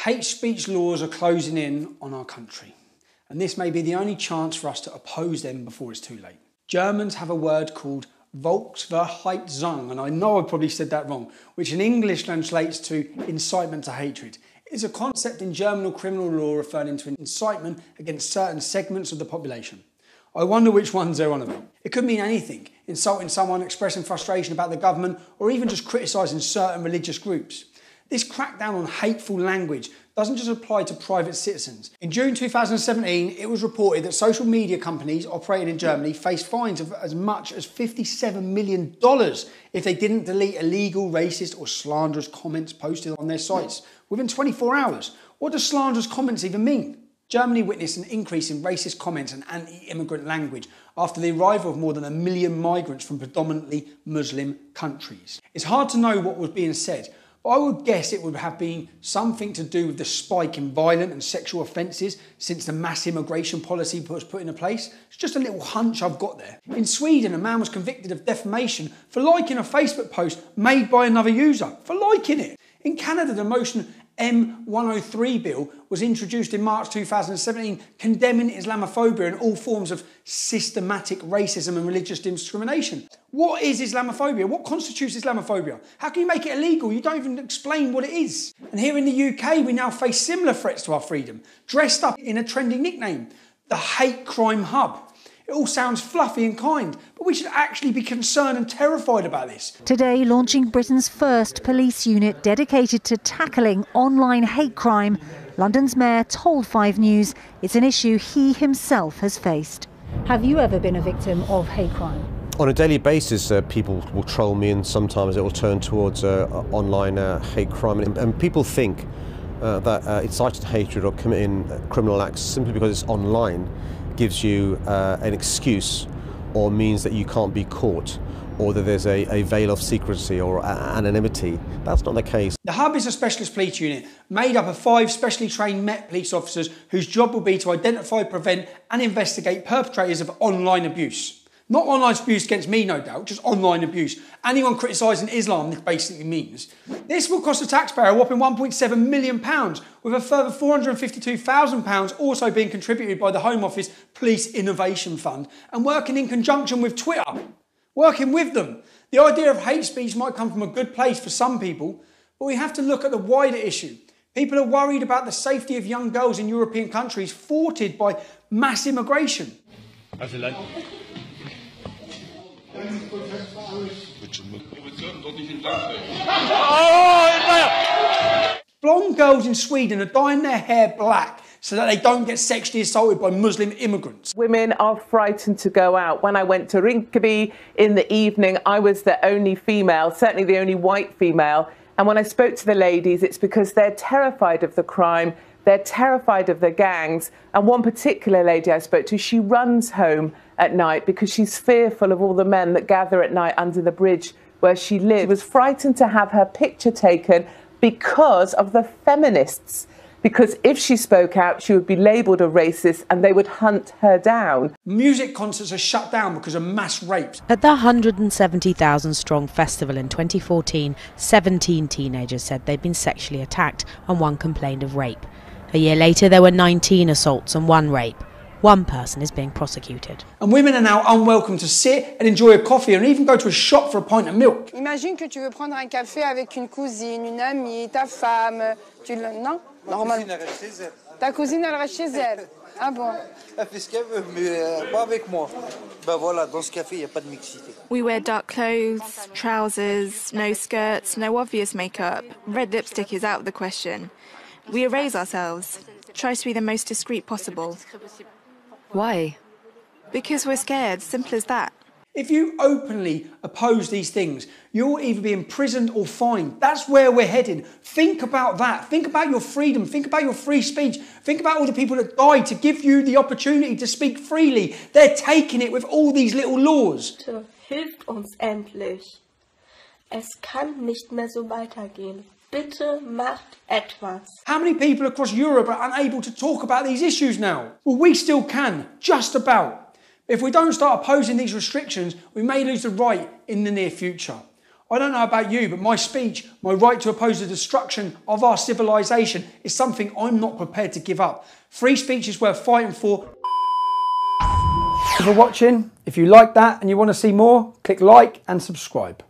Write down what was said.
Hate speech laws are closing in on our country, and this may be the only chance for us to oppose them before it's too late. Germans have a word called Volksverhetzung, and I know I probably said that wrong, which in English translates to incitement to hatred. It is a concept in German criminal law referring to incitement against certain segments of the population. I wonder which ones they're on about. It could mean anything: insulting someone, expressing frustration about the government, or even just criticising certain religious groups. This crackdown on hateful language doesn't just apply to private citizens. In June 2017, it was reported that social media companies operating in Germany faced fines of as much as $57 million if they didn't delete illegal, racist or slanderous comments posted on their sites within 24 hours. What does slanderous comments even mean? Germany witnessed an increase in racist comments and anti-immigrant language after the arrival of more than 1 million migrants from predominantly Muslim countries. It's hard to know what was being said, but I would guess it would have been something to do with the spike in violent and sexual offences since the mass immigration policy was put into place. It's just a little hunch I've got there. In Sweden, a man was convicted of defamation for liking a Facebook post made by another user, for liking it. In Canada, the motion M103 bill was introduced in March 2017, condemning Islamophobia and all forms of systematic racism and religious discrimination. What is Islamophobia? What constitutes Islamophobia? How can you make it illegal? You don't even explain what it is. And here in the UK, we now face similar threats to our freedom, dressed up in a trendy nickname, the Hate Crime Hub. It all sounds fluffy and kind, but we should actually be concerned and terrified about this. Today, launching Britain's first police unit dedicated to tackling online hate crime, London's mayor told 5 News it's an issue he himself has faced. Have you ever been a victim of hate crime? On a daily basis, people will troll me, and sometimes it will turn towards online hate crime. And people think that inciting hatred or committing criminal acts simply because it's online gives you an excuse or means that you can't be caught, or that there's a veil of secrecy or anonymity. That's not the case. The Hub is a specialist police unit made up of 5 specially trained Met police officers whose job will be to identify, prevent and investigate perpetrators of online abuse. Not online abuse against me, no doubt, just online abuse. Anyone criticising Islam, this basically means. This will cost the taxpayer a whopping £1.7 million, with a further £452,000 also being contributed by the Home Office Police Innovation Fund, and working in conjunction with Twitter. Working with them. The idea of hate speech might come from a good place for some people, but we have to look at the wider issue. People are worried about the safety of young girls in European countries thwarted by mass immigration. Blonde girls in Sweden are dyeing their hair black so that they don't get sexually assaulted by Muslim immigrants. Women are frightened to go out. When I went to Rinkeby in the evening, I was the only female, certainly the only white female. And when I spoke to the ladies, it's because they're terrified of the crime. They're terrified of the gangs. And one particular lady I spoke to, she runs home at night because she's fearful of all the men that gather at night under the bridge where she lives. She was frightened to have her picture taken because of the feminists. Because if she spoke out, she would be labelled a racist and they would hunt her down. Music concerts are shut down because of mass rapes. At the 170,000-strong festival in 2014, 17 teenagers said they'd been sexually attacked and 1 complained of rape. A year later, there were 19 assaults and 1 rape. 1 person is being prosecuted. And women are now unwelcome to sit and enjoy a coffee and even go to a shop for a pint of milk. Imagine que tu veux prendre un café avec une cousine, une amie, ta femme. Non, normalement. Ta cousine, elle reste chez elle. Ah bon? Elle fait ce qu'elle veut, mais pas avec moi. Ben voilà, dans ce café, il n'y a pas de mixité. We wear dark clothes, trousers, no skirts, no obvious makeup. Red lipstick is out of the question. We erase ourselves, try to be the most discreet possible. Why? Because we're scared, simple as that. If you openly oppose these things, you'll either be imprisoned or fined. That's where we're heading. Think about that. Think about your freedom. Think about your free speech. Think about all the people that died to give you the opportunity to speak freely. They're taking it with all these little laws. Bitte hilft uns endlich. Es kann nicht mehr so weitergehen. Bitte macht etwas. How many people across Europe are unable to talk about these issues now? Well, we still can, just about. If we don't start opposing these restrictions, we may lose the right in the near future. I don't know about you, but my speech, my right to oppose the destruction of our civilization is something I'm not prepared to give up. Free speech is worth fighting for. Thanks for watching. If you like that and you want to see more, click like and subscribe.